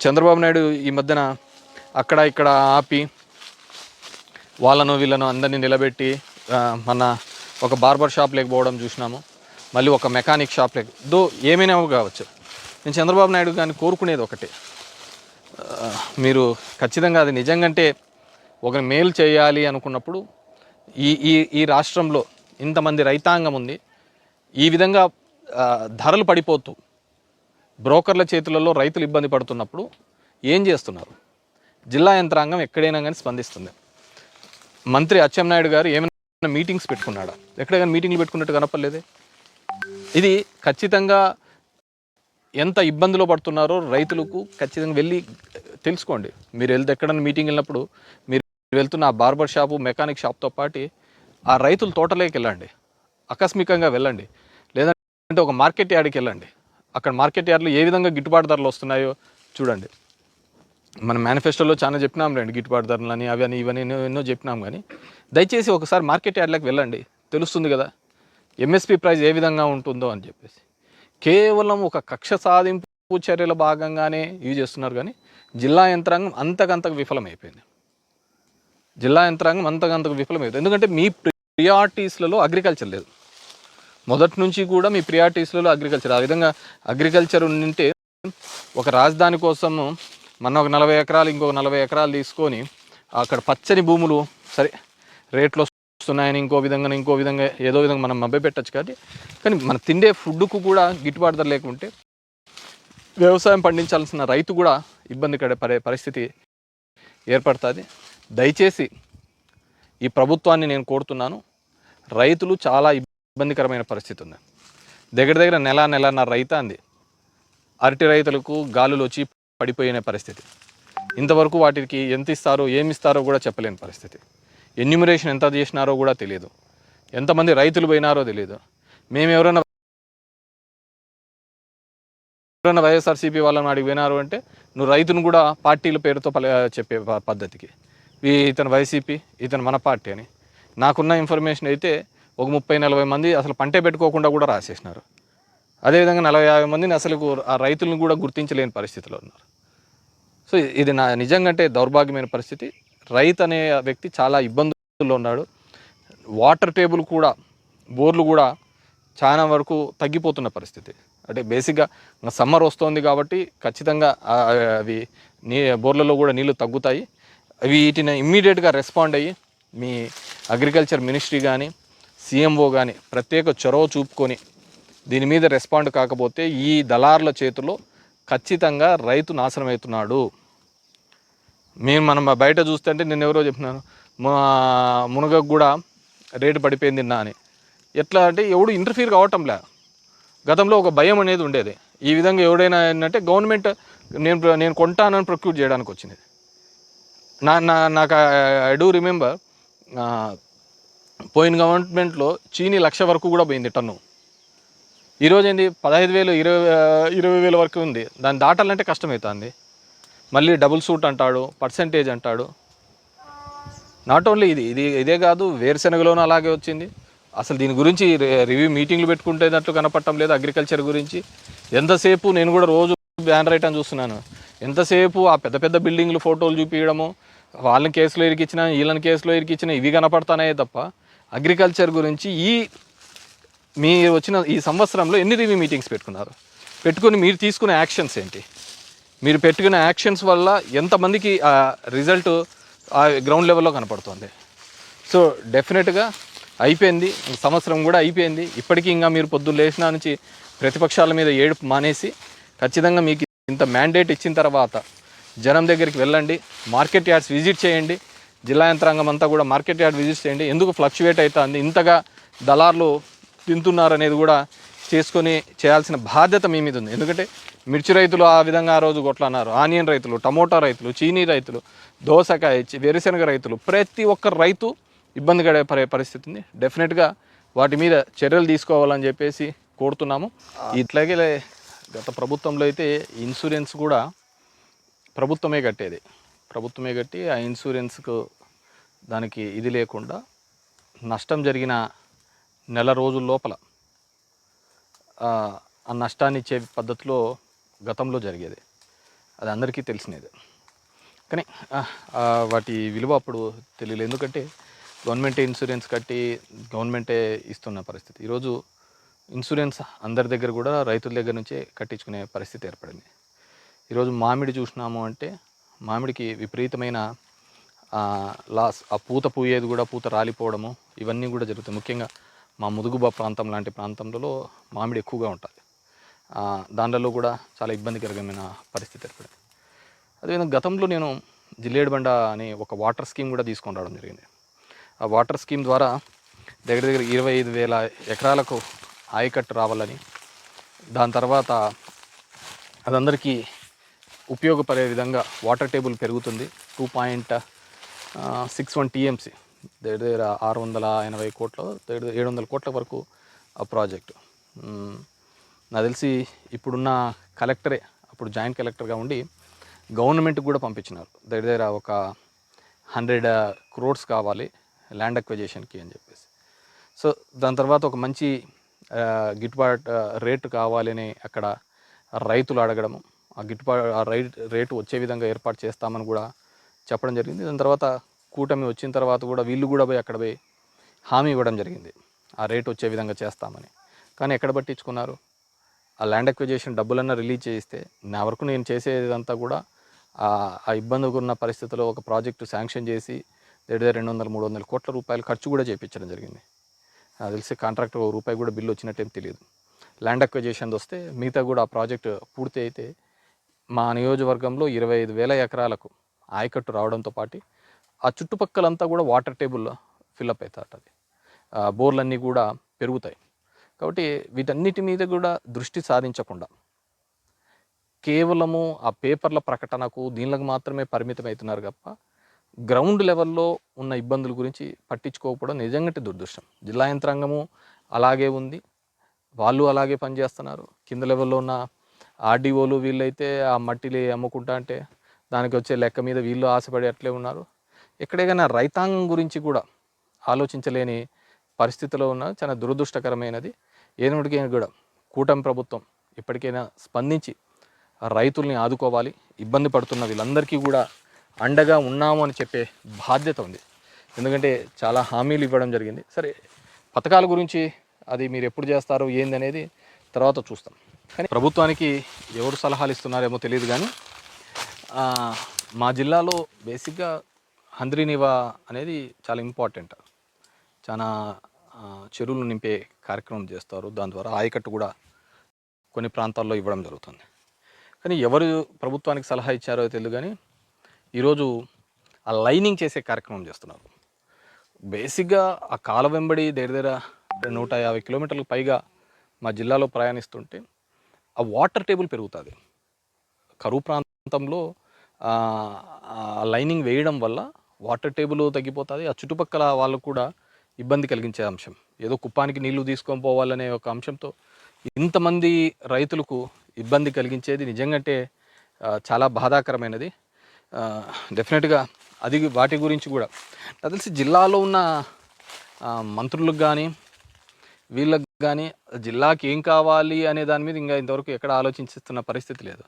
చంద్రబాబు నాయుడు ఈ మధ్యన అక్కడ ఇక్కడ ఆపి వాళ్ళను వీళ్ళను అందరినీ నిలబెట్టి మన ఒక బార్బర్ షాప్ లేకపోవడం చూసినాము. మళ్ళీ ఒక మెకానిక్ షాప్ దో ఏమైనా కావచ్చు. నేను చంద్రబాబు నాయుడు కానీ కోరుకునేది ఒకటే, మీరు ఖచ్చితంగా అది నిజంగంటే ఒక మేలు చేయాలి అనుకున్నప్పుడు ఈ ఈ ఈ రాష్ట్రంలో ఇంతమంది రైతాంగం ఉంది, ఈ విధంగా ధరలు పడిపోతూ బ్రోకర్ల చేతులలో రైతులు ఇబ్బంది పడుతున్నప్పుడు ఏం చేస్తున్నారు? జిల్లా యంత్రాంగం ఎక్కడైనా కానీ స్పందిస్తుంది. మంత్రి అచ్చెన్నాయుడు గారు ఏమైనా మీటింగ్స్ పెట్టుకున్నాడా? ఎక్కడైనా మీటింగ్లు పెట్టుకున్నట్టు కనపడలేదే. ఇది ఖచ్చితంగా ఎంత ఇబ్బందిలో పడుతున్నారో రైతులకు ఖచ్చితంగా వెళ్ళి తెలుసుకోండి. మీరు ఎక్కడన్నా మీటింగ్ వెళ్ళినప్పుడు మీరు వెళ్తున్న ఆ బార్బర్ షాపు మెకానిక్ షాప్తో పాటు ఆ రైతుల తోటలోకి వెళ్ళండి, ఆకస్మికంగా వెళ్ళండి, లేదంటే ఒక మార్కెట్ యార్డ్కి వెళ్ళండి. అక్కడ మార్కెట్ యార్డ్లో ఏ విధంగా గిట్టుబాటు ధరలు వస్తున్నాయో చూడండి. మన మేనిఫెస్టోలో చాలా చెప్పినాం రండి, గిట్టుబాటు ధరలు అని అవి అని ఇవన్నీ ఎన్నో చెప్పినాం. కానీ దయచేసి ఒకసారి మార్కెట్ యార్డ్లోకి వెళ్ళండి, తెలుస్తుంది కదా ఎంఎస్పి ప్రైస్ ఏ విధంగా ఉంటుందో అని చెప్పేసి. కేవలం ఒక కక్ష సాధింపు చర్యల భాగంగానే యూజ్ చేస్తున్నారు. కానీ జిల్లా యంత్రాంగం అంతకంతకు విఫలమైపోయింది. జిల్లా యంత్రాంగం అంతకంతకు విఫలమైపోయింది. ఎందుకంటే మీ ప్రియారిటీస్లలో అగ్రికల్చర్ లేదు. మొదటి నుంచి కూడా మీ ప్రియారిటీస్లలో అగ్రికల్చర్. ఆ విధంగా అగ్రికల్చర్ ఉంటే ఒక రాజధాని కోసము మన ఒక 40 ఎకరాలు ఇంకొక 40 ఎకరాలు తీసుకొని అక్కడ పచ్చని భూములు సరే రేట్లు వస్తున్నాయని ఇంకో విధంగా ఏదో విధంగా మనం మభ్య పెట్టచ్చు. కానీ మన తిండే ఫుడ్కు కూడా గిట్టుబాటు ధర లేకుంటే వ్యవసాయం పండించాల్సిన రైతు కూడా ఇబ్బంది పడే పరిస్థితి ఏర్పడుతుంది. దయచేసి ఈ ప్రభుత్వాన్ని నేను కోరుతున్నాను, రైతులు చాలా ఇబ్బందికరమైన పరిస్థితి ఉంది. దగ్గర నెలన్నర రైతాంది అరటి రైతులకు గాలులు వచ్చి పడిపోయిన పరిస్థితి. ఇంతవరకు వాటికి ఎంత ఇస్తారో ఏమి ఇస్తారో కూడా చెప్పలేని పరిస్థితి. ఎన్యూమరేషన్ ఎంత చేసినారో కూడా తెలియదు, ఎంతమంది రైతులు పోయినారో తెలియదు. మేము ఎవరైనా వైఎస్ఆర్సీపీ వాళ్ళని అడిగి పోయినారు అంటే నువ్వు రైతును కూడా పార్టీల పేరుతో చెప్పే పద్ధతికి ఇతను వైసీపీ ఇతను మన పార్టీ అని. నాకున్న ఇన్ఫర్మేషన్ అయితే ఒక 30-40 మంది అసలు పంటే పెట్టుకోకుండా కూడా రాసేసినారు. అదేవిధంగా 40-50 మందిని అసలు ఆ రైతులను కూడా గుర్తించలేని పరిస్థితిలో ఉన్నారు. సో ఇది నిజంగా అంటే దౌర్భాగ్యమైన పరిస్థితి. రైతు అనే వ్యక్తి చాలా ఇబ్బందుల్లో ఉన్నాడు. వాటర్ టేబుల్ కూడా బోర్లు కూడా చాలా వరకు తగ్గిపోతున్న పరిస్థితి. అంటే బేసిక్గా సమ్మర్ వస్తుంది కాబట్టి ఖచ్చితంగా అవి బోర్లలో కూడా నీళ్లు తగ్గుతాయి. వీటిని ఇమ్మీడియట్గా రెస్పాండ్ అయ్యి మీ అగ్రికల్చర్ మినిస్ట్రీ కానీ సీఎంఓ కానీ ప్రత్యేక చొరవ చూపుకొని దీని మీద రెస్పాండ్ కాకపోతే ఈ దళారుల చేతిలో ఖచ్చితంగా రైతు నాశనం అవుతున్నాడు. మనం బయట చూస్తుంటే నేను ఎవరో చెప్పినాను మునగకు కూడా రేటు పడిపోయింది నిన్న అని. ఎట్లా అంటే ఎవడు ఇంటర్ఫీర్ కావటంలే. గతంలో ఒక భయం అనేది ఉండేది. ఈ విధంగా ఎవడైనా ఏంటంటే గవర్నమెంట్ నేను కొంటానని ప్రొక్యూర్ చేయడానికి వచ్చింది. నాకు ఐ డూ రిమెంబర్ పోయిన గవర్నమెంట్లో చీనీ 1,00,000 వరకు కూడా పోయింది టన్ను. ఈరోజు ఏంది 15,000 20,000 వరకు ఉంది. దాన్ని దాటాలంటే కష్టమవుతుంది. మళ్ళీ డబుల్ సూట్ అంటాడు, పర్సంటేజ్ అంటాడు. నాట్ ఓన్లీ ఇదే కాదు, వేరుశెనగలోనూ అలాగే వచ్చింది. అసలు దీని గురించి రివ్యూ మీటింగ్లు పెట్టుకుంటేనట్లు కనపడటం లేదు. అగ్రికల్చర్ గురించి ఎంతసేపు నేను కూడా రోజు బ్యానర్ ఐటమ్ చూస్తున్నాను. ఎంతసేపు ఆ పెద్ద పెద్ద బిల్డింగ్లు ఫోటోలు చూపించడము, వాళ్ళని కేసులో ఇరికిచ్చినా వీళ్ళని కేసులో ఇరికిచ్చినా ఇవి కనపడతానే తప్ప అగ్రికల్చర్ గురించి మీరు వచ్చిన ఈ సంవత్సరంలో ఎన్ని రివ్యూ మీటింగ్స్ పెట్టుకుని మీరు తీసుకునే యాక్షన్స్ ఏంటి? మీరు పెట్టుకునే యాక్షన్స్ వల్ల ఎంతమందికి రిజల్ట్ ఆ గ్రౌండ్ లెవెల్లో కనపడుతుంది. సో డెఫినెట్గా అయిపోయింది, సంవత్సరం కూడా అయిపోయింది. ఇప్పటికీ ఇంకా మీరు పొద్దున్న లేచినా నుంచి ప్రతిపక్షాల మీద ఏడుపు మానేసి ఖచ్చితంగా మీకు ఇంత మ్యాండేట్ ఇచ్చిన తర్వాత జనం దగ్గరికి వెళ్ళండి, మార్కెట్ యార్డ్స్ విజిట్ చేయండి. జిల్లా యంత్రాంగం అంతా కూడా మార్కెట్ యార్డ్ విజిట్ చేయండి. ఎందుకు ఫ్లక్చువేట్ అవుతుంది, ఇంతగా దళార్లు తింటున్నారనేది కూడా చేయాల్సిన బాధ్యత మీ మీద ఉంది. ఎందుకంటే మిర్చి రైతులు ఆ విధంగా ఆ రోజు కొట్లన్నారు, ఆనియన్ రైతులు, టమోటా రైతులు, చీనీ రైతులు, దోసకాయ వేరుశెనగ రైతులు, ప్రతి ఒక్క రైతు ఇబ్బంది పడే పరిస్థితి ఉంది. డెఫినెట్గా వాటి మీద చర్యలు తీసుకోవాలని చెప్పేసి కోరుతున్నాము. ఇట్లాగే గత ప్రభుత్వంలో అయితే ఇన్సూరెన్స్ కూడా ప్రభుత్వమే కట్టి ఆ ఇన్సూరెన్స్కు దానికి ఇది లేకుండా నష్టం జరిగిన నెల రోజుల లోపల ఆ నష్టాన్ని ఇచ్చే పద్ధతిలో గతంలో జరిగేది. అది అందరికీ తెలిసినది. కానీ వాటి విలువ అప్పుడు తెలియలేదు. ఎందుకంటే గవర్నమెంటే ఇన్సూరెన్స్ కట్టి గవర్నమెంటే ఇస్తున్న పరిస్థితి. ఈరోజు ఇన్సూరెన్స్ అందరి దగ్గర కూడా రైతుల దగ్గర నుంచే కట్టించుకునే పరిస్థితి ఏర్పడింది. ఈరోజు మామిడి చూసినాము అంటే మామిడికి విపరీతమైన లాస్. ఆ పూత పూయేది కూడా పూత రాలిపోవడము ఇవన్నీ కూడా జరుగుతాయి. ముఖ్యంగా మా ముదుగుబ ప్రాంతం లాంటి ప్రాంతంలో మామిడి ఎక్కువగా ఉంటుంది. దాంట్లో కూడా చాలా ఇబ్బందికరమైన పరిస్థితి ఏర్పడింది. అదేవిధంగా గతంలో నేను జిల్లేడుబండ అనే ఒక వాటర్ స్కీమ్ కూడా తీసుకొని రావడం జరిగింది. ఆ వాటర్ స్కీమ్ ద్వారా దగ్గర దగ్గర 25,000 ఎకరాలకు ఆయకట్టు రావాలని, దాని తర్వాత అదందరికీ ఉపయోగపడే విధంగా వాటర్ టేబుల్ పెరుగుతుంది. 2.61 టీఎంసీ, దగ్గర దగ్గర 680 కోట్ల, దగ్గర 700 కోట్ల వరకు ఆ ప్రాజెక్టు. నాకు తెలిసి ఇప్పుడున్న కలెక్టరే అప్పుడు జాయింట్ కలెక్టర్గా ఉండి గవర్నమెంట్కి కూడా పంపించినారు. దగ్గర దగ్గర ఒక 100 crores కావాలి ల్యాండ్ అక్విజిషన్కి అని చెప్పేసి. సో దాని తర్వాత ఒక మంచి గిట్టుబాటు రేటు కావాలని అక్కడ రైతులు అడగడము, ఆ రేటు వచ్చే విధంగా ఏర్పాటు చేస్తామని కూడా చెప్పడం జరిగింది. దాని తర్వాత కూటమి వచ్చిన తర్వాత కూడా వీళ్ళు కూడా పోయి అక్కడ పోయి హామీ ఇవ్వడం జరిగింది, ఆ రేటు వచ్చే విధంగా చేస్తామని. కానీ ఎక్కడ పట్టించుకున్నారు? ఆ ల్యాండ్ అక్విజిషన్ డబ్బులన్నా రిలీజ్ చేయిస్తే నా వరకు నేను చేసేదంతా కూడా ఆ ఇబ్బందిగా ఉన్న పరిస్థితుల్లో ఒక ప్రాజెక్టు శాంక్షన్ చేసి దగ్గర 200-300 కోట్ల రూపాయలు ఖర్చు కూడా చేయించడం జరిగింది. నాకు తెలిసి కాంట్రాక్టర్ రూపాయి కూడా బిల్లు వచ్చినట్టేం తెలియదు. ల్యాండ్ అక్విజిషన్ వస్తే మిగతా కూడా ఆ ప్రాజెక్టు పూర్తి అయితే మా నియోజకవర్గంలో 25,000 ఎకరాలకు ఆయకట్టు రావడంతో పాటు ఆ చుట్టుపక్కలంతా కూడా వాటర్ టేబుల్ ఫిల్అప్ అవుతుంది, బోర్లన్నీ కూడా పెరుగుతాయి. కాబట్టి వీటన్నిటి మీద కూడా దృష్టి సాధించకుండా కేవలము ఆ పేపర్ల ప్రకటనకు దీనికి మాత్రమే పరిమితం అవుతున్నారు తప్ప గ్రౌండ్ లెవెల్లో ఉన్న ఇబ్బందుల గురించి పట్టించుకోకపోవడం నిజంగా దురదృష్టం. జిల్లా యంత్రాంగము అలాగే ఉంది, వాళ్ళు అలాగే పనిచేస్తున్నారు. కింద లెవెల్లో ఉన్న ఆర్డీఓలు వీళ్ళైతే ఆ మట్టిని అమ్ముకుంటా అంటే దానికి వచ్చే లెక్క మీద వీళ్ళు ఆశపడి అట్లే ఉన్నారు. ఎక్కడైనా రైతాంగం గురించి కూడా ఆలోచించలేని పరిస్థితిలో ఉన్న చాలా దురదృష్టకరమైనది. ఏనాటికైనా కూడా కూటమి ప్రభుత్వం ఇప్పటికైనా స్పందించి రైతుల్ని ఆదుకోవాలి. ఇబ్బంది పడుతున్న వీళ్ళందరికీ కూడా అండగా ఉన్నాము అని చెప్పే బాధ్యత ఉంది. ఎందుకంటే చాలా హామీలు ఇవ్వడం జరిగింది. సరే, పథకాల గురించి అది మీరు ఎప్పుడు చేస్తారో ఏంది అనేది తర్వాత చూస్తాం. కానీ ప్రభుత్వానికి ఎవరు సలహాలు ఇస్తున్నారేమో తెలియదు. కానీ మా జిల్లాలో బేసిక్గా హంద్రీనివా అనేది చాలా ఇంపార్టెంట్. చాలా చెరువులు నింపే కార్యక్రమం చేస్తారు. దాని ద్వారా ఆయకట్టు కూడా కొన్ని ప్రాంతాల్లో ఇవ్వడం జరుగుతుంది. కానీ ఎవరు ప్రభుత్వానికి సలహా ఇచ్చారో తెలియదు. కానీ ఈరోజు ఆ లైనింగ్ చేసే కార్యక్రమం చేస్తున్నారు. బేసిక్గా ఆ కాల వెంబడి దగ్గర 150 కిలోమీటర్లకు పైగా మా జిల్లాలో ప్రయాణిస్తుంటే ఆ వాటర్ టేబుల్ పెరుగుతుంది. కరువు ప్రాంతంలో లైనింగ్ వేయడం వల్ల వాటర్ టేబుల్ తగ్గిపోతుంది. ఆ చుట్టుపక్కల వాళ్ళకు కూడా ఇబ్బంది కలిగించే అంశం. ఏదో కుప్పానికి నీళ్లు తీసుకొని పోవాలనే ఒక అంశంతో ఇంతమంది రైతులకు ఇబ్బంది కలిగించేది నిజంగానే చాలా బాధాకరమైనది. డెఫినెట్గా అది వాటి గురించి కూడా నాకు తెలిసి జిల్లాలో ఉన్న మంత్రులకు కానీ వీళ్ళకి కానీ జిల్లాకి ఏం కావాలి అనే దాని మీద ఇంకా ఇంతవరకు ఎక్కడ ఆలోచిస్తున్న పరిస్థితి లేదు.